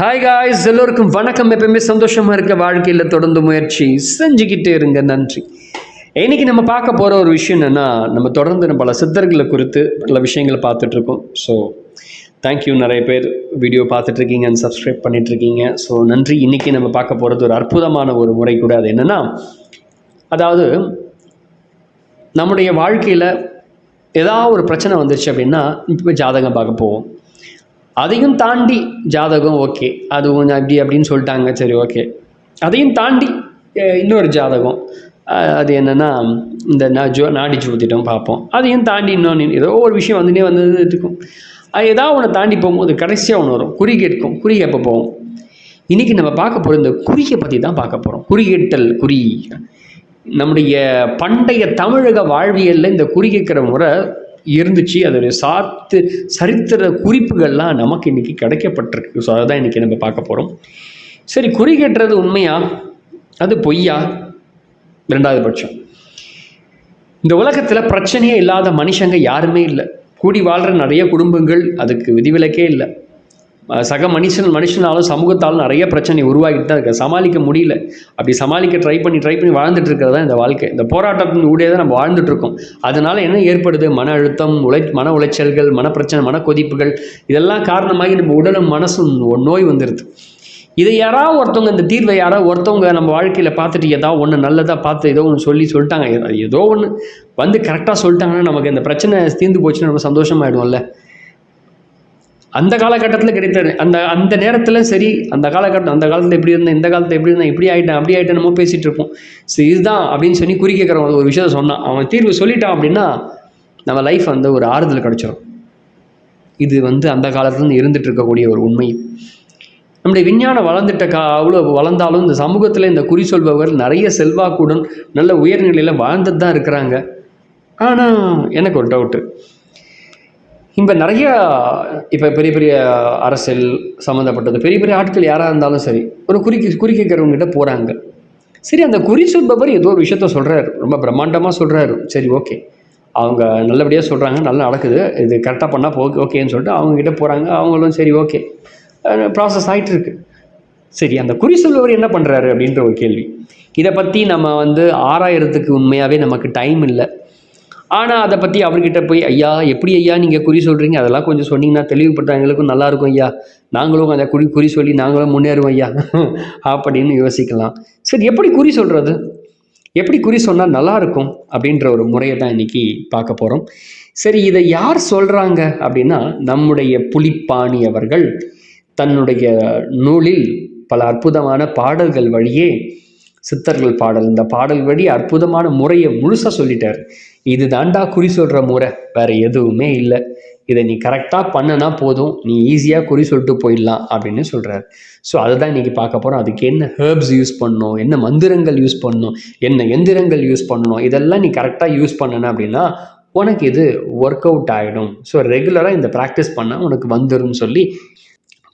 Hi guys, எல்லோருக்கும் வணக்கம். எப்பவுமே சந்தோஷமாக இருக்க வாழ்க்கையில் தொடர்ந்து முயற்சி செஞ்சுக்கிட்டே இருங்க. நன்றி. இன்னைக்கு நம்ம பார்க்க போகிற ஒரு விஷயம் என்னென்னா, நம்ம தொடர்ந்து பல சித்தர்களை குறித்து பல விஷயங்களை பார்த்துட்ருக்கோம். ஸோ தேங்க்யூ, நிறைய பேர் வீடியோ பார்த்துட்ருக்கீங்க அண்ட் சப்ஸ்கிரைப் பண்ணிகிட்ருக்கீங்க. ஸோ நன்றி. இன்றைக்கி நம்ம பார்க்க போகிறது ஒரு அற்புதமான ஒரு முறை கூட. அது என்னென்னா, அதாவது நம்முடைய வாழ்க்கையில் ஏதாவது ஒரு பிரச்சனை வந்துருச்சு அப்படின்னா இப்போ ஜாதகம் பார்க்க போவோம். அதையும் தாண்டி ஜாதகம் ஓகே, அது கொஞ்சம் அப்படி அப்படின்னு சொல்லிட்டாங்க, சரி ஓகே. அதையும் தாண்டி இன்னொரு ஜாதகம், அது என்னென்னா இந்த நாடி ஜோதிடம் பார்ப்போம். அதையும் தாண்டி இன்னொன்று ஏதோ ஒரு விஷயம் வந்து இருக்கும். அது ஏதாவது ஒன்று தாண்டி போகும்போது கடைசியாக ஒன்று வரும், குறி கேட்கும். குறி கேட்ப போவோம். இன்றைக்கி நம்ம பார்க்க போகிற இந்த குறியை பற்றி தான் பார்க்க போகிறோம். குறி கேட்டல், குறி. நம்முடைய பண்டைய தமிழக வாழ்வியலில் இந்த குறி கேட்குற முறை இருந்துச்சு. அதோடைய சரித்திர குறிப்புகள்லாம் நமக்கு இன்றைக்கி கிடைக்கப்பட்டிருக்கு. ஸோ அதை தான் இன்றைக்கி நம்ம பார்க்க போகிறோம். சரி, குறி கேட்டுறது உண்மையா, அது பொய்யா? ரெண்டாவது பட்சம். இந்த உலகத்தில் பிரச்சனையே இல்லாத மனுஷங்க யாருமே இல்லை. கூடி வாழ்கிற நிறைய குடும்பங்கள், அதுக்கு விதிவிலக்கே இல்லை. சக மனுஷனாலும் சமூகத்தாலும் நிறைய பிரச்சனை உருவாகிட்டு தான் இருக்குது. சமாளிக்க முடியல. அப்படி சமாளிக்க ட்ரை பண்ணி வாழ்ந்துட்டு இருக்கிறது தான் இந்த வாழ்க்கை. இந்த போராட்டத்தின் ஊடே தான் நம்ம வாழ்ந்துட்டு இருக்கோம். அதனால என்ன ஏற்படுது? மன அழுத்தம், மன உளைச்சல்கள், மனப்பிரச்சனை, மனக்கொதிப்புகள், இதெல்லாம் காரணமாகி நம்ம உடலும் மனசும் நோய் வந்துடுது. இதை யாராவது ஒருத்தவங்க, இந்த தீர்வை யாராவது ஒருத்தவங்க நம்ம வாழ்க்கையில் பார்த்துட்டு ஏதாவது ஒன்று நல்லதாக பார்த்து ஏதோ ஒன்று சொல்லிட்டாங்க, ஏதோ ஒன்று வந்து கரெக்டாக சொல்லிட்டாங்கன்னா நமக்கு இந்த பிரச்சனை தீர்ந்து போச்சுன்னா நம்ம சந்தோஷமாயிடும்ல. அந்த காலகட்டத்தில் கிடைத்த அந்த நேரத்தில் சரி, அந்த காலத்தில் எப்படி இருந்தேன், இந்த காலத்தில் எப்படி இருந்தேன், இப்படி ஆகிட்டேன் அப்படி ஆகிட்டேன் நம்ம பேசிகிட்டு இருப்போம். சரி, இதுதான் அப்படின்னு சொல்லி குறி கேட்குறவங்க ஒரு விஷயத்த சொன்னான், அவன் தீர்வு சொல்லிட்டான் அப்படின்னா நம்ம லைஃப் ஒரு ஆறுதல் கிடச்சிடும். இது அந்த காலத்துலேருந்து இருந்துட்டு இருக்கக்கூடிய ஒரு உண்மை. நம்முடைய விஞ்ஞானம் அவ்வளோ வளர்ந்தாலும் இந்த சமூகத்தில் இந்த குறி சொல்பவர் நிறைய செல்வாக்குடன் நல்ல உயர்நிலையில் வாழ்ந்துட்டு தான் இருக்கிறாங்க. ஆனால் எனக்கு ஒரு டவுட்டு. இப்போ நிறைய பெரிய பெரிய அரசியல் சம்மந்தப்பட்டது பெரிய பெரிய ஆட்கள் யாராக இருந்தாலும் சரி, ஒரு குறி கேட்குறவங்ககிட்ட போகிறாங்க. சரி, அந்த குறி சொல்பவர் ஏதோ ஒரு விஷயத்த சொல்கிறாரு, ரொம்ப பிரம்மாண்டமாக சொல்கிறாரு. சரி ஓகே, அவங்க நல்லபடியாக சொல்கிறாங்க, நல்லா நடக்குது, இது கரெக்டாக பண்ணால் ஓகேன்னு சொல்லிட்டு அவங்கக்கிட்ட போகிறாங்க. அவங்களும் சரி ஓகே, ப்ராசஸ் ஆகிட்டு இருக்கு. சரி, அந்த குறி சொல்பவர் என்ன பண்ணுறாரு அப்படின்ற ஒரு கேள்வி. இதை பற்றி நம்ம ஆராயறதுக்கு உண்மையாகவே நமக்கு டைம் இல்லை. ஆனால் அதை பற்றி அவர்கிட்ட போய், ஐயா எப்படி ஐயா நீங்கள் குறி சொல்கிறீங்க, அதெல்லாம் கொஞ்சம் சொன்னீங்கன்னா தெளிவுபட்ட எங்களுக்கும் நல்லாயிருக்கும் ஐயா, நாங்களும் அந்த குறி சொல்லி நாங்களும் முன்னேறுவோம் ஐயா அப்படின்னு யோசிக்கலாம். சரி, எப்படி குறி சொல்கிறது, எப்படி குறி சொன்னால் நல்லாயிருக்கும் அப்படின்ற ஒரு முறையை தான் இன்றைக்கி பார்க்க போகிறோம். சரி, இதை யார் சொல்கிறாங்க அப்படின்னா, நம்முடைய புலிப்பாணி அவர்கள் தன்னுடைய நூலில் பல அற்புதமான பாடல்கள் வழியே, சித்தர்கள் பாடல், இந்த பாடல் வழி அற்புதமான முறையை முழுசாக சொல்லிட்டார். இது தாண்டா குறி சொல்கிற முறை, வேறு எதுவுமே இல்லை. இதை நீ கரெக்டாக பண்ணனா போதும், நீ ஈஸியாக குறி சொல்லிட்டு போயிடலாம் அப்படின்னு சொல்கிறார். ஸோ அதை தான் இன்றைக்கி பார்க்க போகிறோம். அதுக்கு என்ன ஹெர்ப்ஸ் யூஸ் பண்ணணும், என்ன மந்திரங்கள் யூஸ் பண்ணணும், என்ன எந்திரங்கள் யூஸ் பண்ணணும், இதெல்லாம் நீ கரெக்டாக யூஸ் பண்ணணும் அப்படின்னா உனக்கு இது ஒர்க் அவுட் ஆகிடும். ஸோ ரெகுலராக இந்த ப்ராக்டிஸ் பண்ணால் உனக்கு வந்துடும் சொல்லி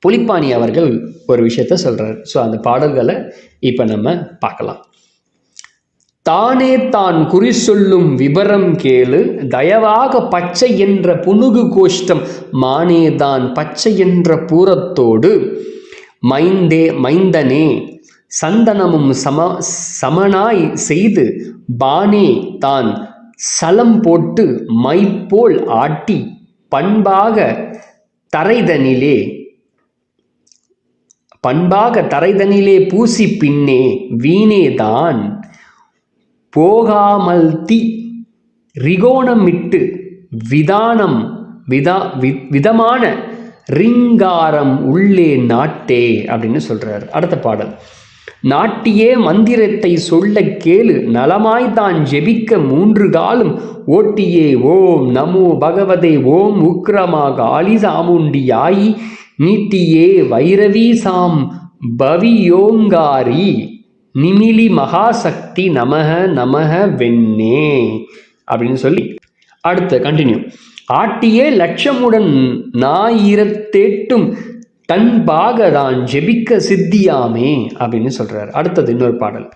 புலிப்பாணி அவர்கள் ஒரு விஷயத்த சொல்கிறார். ஸோ அந்த பாடல்களை இப்போ நம்ம பார்க்கலாம். தானே தான் குறி சொல்லும் விபரம் கேளு, தயவாக பச்சை என்ற புனுகு கோஷ்டம் மானேதான் பச்சை என்ற பூரத்தோடு மைந்தனே சந்தனமும் சமனாய் செய்து பானே தான் சலம் போட்டு மைப்போல் ஆட்டி பண்பாக தரைதனிலே பூசி பின்னே வீணேதான் போகாமல் ரிகோணமிட்டு விதமான ரிங்காரம் உள்ளே நாட்டே அப்படின்னு சொல்றார். அடுத்த பாடல். நாட்டியே மந்திரத்தை சொல்ல கேளு, நலமாய்தான் ஜெபிக்க 3 காலும் ஓட்டியே ஓம் நமோ பகவதே ஓம் உக்ரமாக ஆலிசாமுண்டியாயி நீட்டியே வைரவி சாம் பவியோங்காரி நிமிலி மகாசக்தி நமக நமக வெண்ணே அப்படின்னு சொல்லி அடுத்து கண்டினியூ. ஆட்டியே லட்சமுடன் ஞாயிரத்தேட்டும் தன்பாகதான் ஜெபிக்க சித்தியாமே அப்படின்னு சொல்றார். அடுத்தது இன்னொரு பாடல்.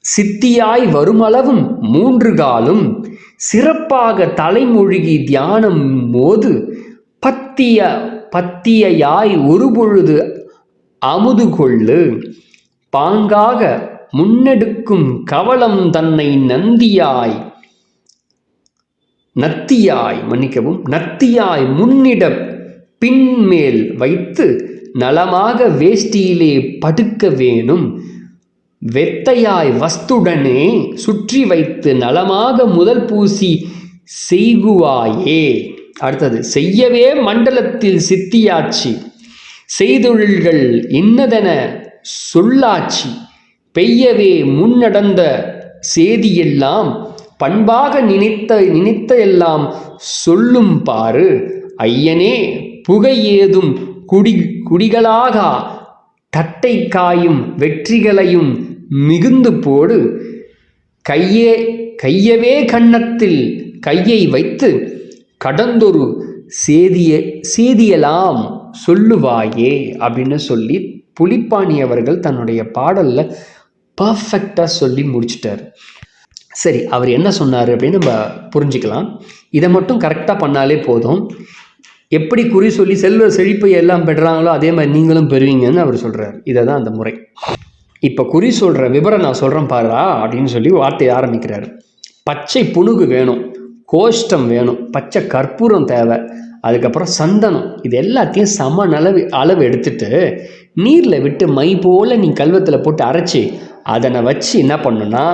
சித்தியாய் வருமளவும் 3 காலும் சிறப்பாக தலைமொழிகி தியானம் போது பத்தியாய் ஒரு பொழுது அமுது கொள்ளு பாங்காக முன்னெடுக்கும் கவளம் தன்னை நத்தியாய் முன்னிட பின்மேல் வைத்து நலமாக வேஷ்டியிலே படுக்க வேணும் வெத்தையாய் வஸ்துடனே சுற்றி வைத்து நலமாக முதல் பூசி செய்குவாயே. அடுத்தது, செய்யவே மண்டலத்தில் சித்தியாச்சி செய்தொழில்கள் இன்னதென சொல்லாச்சி பெய்யவே முன்னடந்த சேதியெல்லாம் பண்பாக நினைத்த எல்லாம் சொல்லும் பாரு ஐயனே புகை ஏதும் குடிகளாக தட்டை காயும் வெற்றிகளையும் மிகுந்து போடு கையவே கன்னத்தில் கையை வைத்து கடந்தொரு சேதியெல்லாம் சொல்லுவாயே அப்படின்னு சொல்லி புலிப்பாணி அவர்கள் தன்னுடைய பாடல்ல பர்ஃபெக்டா சொல்லி முடிச்சிட்டார். சரி, அவர் என்ன சொன்னார் அப்படின்னு நம்ம புரிஞ்சுக்கலாம். இதை மட்டும் கரெக்டாக பண்ணாலே போதும். எப்படி குறி சொல்லி செல்வ செழிப்பை எல்லாம் பெறுறாங்களோ அதே மாதிரி நீங்களும் பெறுவீங்கன்னு அவர் சொல்கிறார். இதை தான் அந்த முறை. இப்போ குறி சொல்கிற விவரம் நான் சொல்கிறேன் பாருடா அப்படின்னு சொல்லி வார்த்தையை ஆரம்பிக்கிறார். பச்சை புணுகு வேணும், கோஷ்டம் வேணும், பச்சை கற்பூரம் தேவை, அதுக்கப்புறம் சந்தனம். இது எல்லாத்தையும் சம அளவு எடுத்துட்டு நீரில் விட்டு மை போல் நீ கல்வத்தில் போட்டு அரைச்சி அதனை வச்சு என்ன பண்ணுன்னா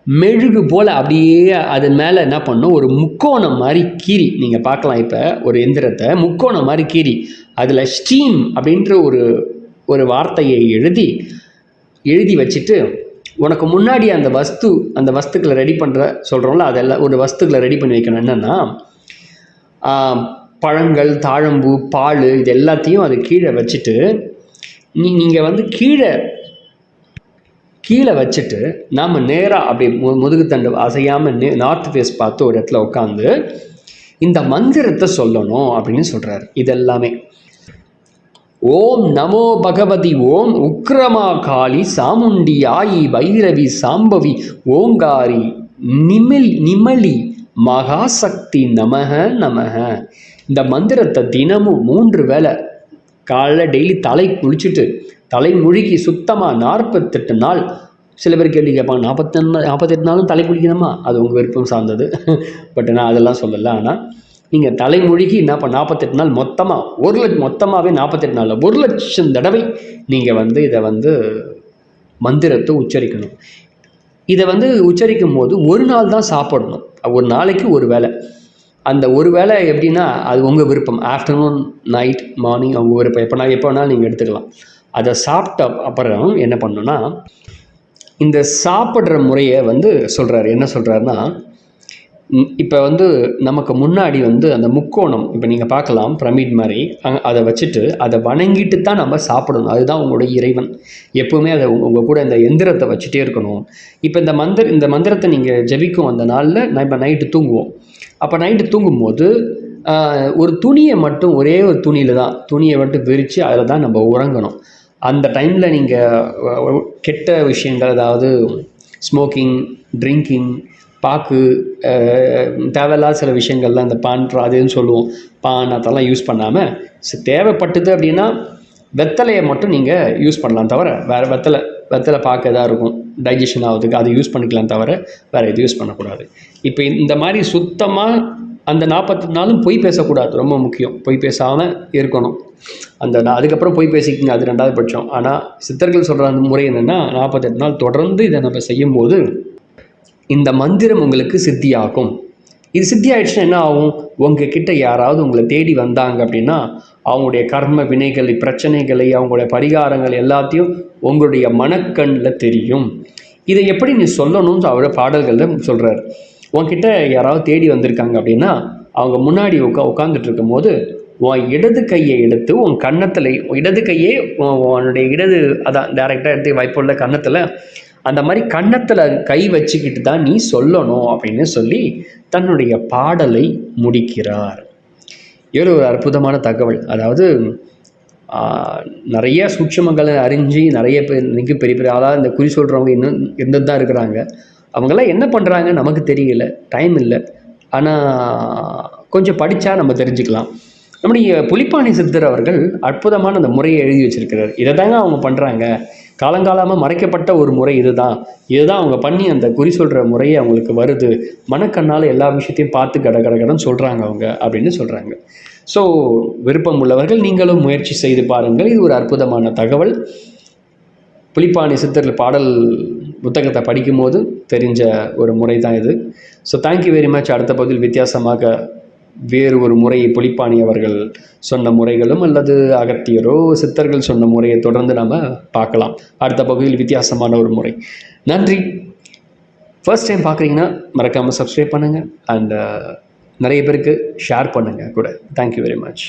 மெழுகு போல் அப்படியே அதன் மேலே என்ன பண்ணும், ஒரு முக்கோணம் மாதிரி கீறி, நீங்கள் பார்க்கலாம் இப்போ ஒரு எந்திரத்தை முக்கோணம் மாதிரி கீறி அதில் ஸ்டீம் அப்படின்ற ஒரு வார்த்தையை எழுதி வச்சுட்டு உனக்கு முன்னாடி அந்த வஸ்துக்களை ரெடி பண்ணுற சொல்கிறோம்ல, அதெல்லாம் ஒரு வஸ்துக்களை ரெடி பண்ணி வைக்கணும். என்னென்னா பழங்கள், தாழம்பூ, பால், இது எல்லாத்தையும் அது கீழே வச்சுட்டு நீங்கள் கீழே வச்சுட்டு நாம் நேராக அப்படி முதுகுத்தண்டு அசையாமல் நார்த் ஃபேஸ் பார்த்து ஒரு இடத்துல உட்காந்து இந்த மந்திரத்தை சொல்லணும் அப்படின்னு சொல்கிறார். இதெல்லாமே ஓம் நமோ பகவதி ஓம் உக்ரமா காளி சாமுண்டி ஆயி பைரவி சாம்பவி ஓங்காரி நிமலி மகாசக்தி நமக நமக. இந்த மந்திரத்தை தினமும் 3 வேளை காலைல டெய்லி தலை குளிச்சுட்டு தலை முழுகி சுத்தமாக 48 நாள். சில பேர் கேள்வி கேட்பாங்க, 48 நாளும் தலை குளிக்கணுமா? அது உங்கள் விருப்பம் சார்ந்தது. பட் நான் அதெல்லாம் சொல்லலை. ஆனால் நீங்கள் தலை முழுகி என்ன 48 நாள் மொத்தமாகவே 48 நாளில் 1,00,000 தடவை நீங்கள் இதை மந்திரத்தை உச்சரிக்கணும். இதை உச்சரிக்கும் போது ஒரு நாள் தான் சாப்பிடணும். ஒரு நாளைக்கு ஒரு வேளை. அந்த ஒரு வேளை எப்படின்னா அது உங்கள் விருப்பம். ஆஃப்டர்நூன், நைட், மார்னிங் அவங்க விருப்பம். எப்போ வேணாலும் நீங்கள் எடுத்துக்கலாம். அதை சாப்பிட்ட அப்புறம் என்ன பண்ணணும்னா இந்த சாப்பிட்ற முறையை சொல்கிறாரு. என்ன சொல்கிறாருன்னா, இப்போ நமக்கு முன்னாடி அந்த முக்கோணம் இப்போ நீங்கள் பார்க்கலாம் பிரமிட் மாதிரி, அதை வச்சுட்டு அதை வணங்கிட்டு தான் நம்ம சாப்பிடணும். அதுதான் உங்களுடைய இறைவன். எப்போவுமே அதை உங்கள் கூட இந்த எந்திரத்தை வச்சுட்டே இருக்கணும். இப்போ இந்த மந்திரத்தை நீங்கள் ஜபிக்கும் அந்த நாளில் நம்ம நைட்டு தூங்குவோம். அப்போ நைட்டு தூங்கும்போது ஒரு துணியை மட்டும், ஒரே ஒரு துணியில் தான் துணியை மட்டும் விரித்து அதில் தான் நம்ம உறங்கணும். அந்த டைமில் நீங்கள் கெட்ட விஷயங்கள், அதாவது ஸ்மோக்கிங், ட்ரிங்கிங், பாக்கு, தேவையில்லாத சில விஷயங்கள்லாம் இந்த அதுன்னு சொல்லுவோம், பான், அதெல்லாம் யூஸ் பண்ணாமல் தேவைப்பட்டது அப்படின்னா வெத்தலையை மட்டும் நீங்கள் யூஸ் பண்ணலாம். தவிர வேறு வெத்தலை பாக்கு எதாவது இருக்கும் டைஜஷன் ஆகுதுக்கு, அதை யூஸ் பண்ணிக்கலாம். தவிர வேறு எதுவும் யூஸ் பண்ணக்கூடாது. இப்போ இந்த மாதிரி சுத்தமாக அந்த 48 நாளும் பொய் பேசக்கூடாது. ரொம்ப முக்கியம். பொய் பேசாமல் இருக்கணும். அதுக்கப்புறம் பொய் பேசிக்கிங்க, அது 2வது பட்சம். ஆனால் சித்தர்கள் சொல்கிற அந்த முறை என்னென்னா 48 நாள் தொடர்ந்து இதை நம்ம செய்யும்போது இந்த மந்திரம் உங்களுக்கு சித்தியாகும். இது சித்தி ஆயிடுச்சுன்னா என்ன ஆகும், உங்ககிட்ட யாராவது உங்களை தேடி வந்தாங்க அப்படின்னா அவங்களுடைய கர்ம வினைகள், பிரச்சனைகளை, அவங்களுடைய பரிகாரங்கள் எல்லாத்தையும் உங்களுடைய மனக்கண்ணில் தெரியும். இதை எப்படி நீ சொல்லணும்னு அவரோட பாடல்களில் சொல்கிறார். உன்கிட்ட யாராவது தேடி வந்திருக்காங்க அப்படின்னா அவங்க முன்னாடி உட்காந்துட்டு இருக்கும் போது உன் இடது கையை எடுத்து உன் கன்னத்தில், இடது கையே உன்னுடைய அதான் டைரெக்டாக எடுத்து வாய்ப்புள்ள கன்னத்தில், அந்த மாதிரி கன்னத்தில் கை வச்சுக்கிட்டு தான் நீ சொல்லணும் அப்படின்னு சொல்லி தன்னுடைய பாடலை முடிக்கிறார். இவ்வளோ ஒரு அற்புதமான தகவல். அதாவது நிறைய சூட்சமங்களை அறிஞ்சு நிறைய பேர் இன்றைக்கி பெரிய பெரிய ஆளாக இந்த குறி சொல்கிறவங்க இன்னும் இருந்துட்டு தான் இருக்கிறாங்க. அவங்கெல்லாம் என்ன பண்ணுறாங்க நமக்கு தெரியல, டைம் இல்லை. ஆனால் கொஞ்சம் படித்தா நம்ம தெரிஞ்சுக்கலாம். நம்முடைய புலிப்பாணி சித்தர் அவர்கள் அற்புதமான அந்த முறையை எழுதி வச்சிருக்கிறார். இதை தாங்க அவங்க பண்ணுறாங்க, காலங்காலமாக மறைக்கப்பட்ட ஒரு முறை இதுதான், இதுதான் அவங்க பண்ணி அந்த குறி சொல்கிற முறையை அவங்களுக்கு வருது, மனக்கண்ணால் எல்லா விஷயத்தையும் பார்த்து கடகடன்னு சொல்கிறாங்க அவங்க அப்படின்னு சொல்கிறாங்க. ஸோ விருப்பம் உள்ளவர்கள் நீங்களும் முயற்சி செய்து பாருங்கள். இது ஒரு அற்புதமான தகவல். புலிப்பாணி சித்தர் பாடல் புத்தகத்தை படிக்கும்போது தெரிஞ்ச ஒரு முறை தான் இது. So thank you very much. அடுத்த பகுதியில் வித்தியாசமாக வேறு ஒரு முறையை புலிப்பாணி அவர்கள் சொன்ன முறைகளும் அல்லது அகத்தியரோ சித்தர்கள் சொன்ன முறையை தொடர்ந்து நம்ம பார்க்கலாம். அடுத்த பகுதியில் வித்தியாசமான ஒரு முறை. நன்றி. ஃபர்ஸ்ட் டைம் பார்க்குறீங்கன்னா மறக்காமல் சப்ஸ்கிரைப் பண்ணுங்கள் அண்ட் நிறைய பேருக்கு ஷேர் பண்ணுங்கள் கூட. Thank you very much.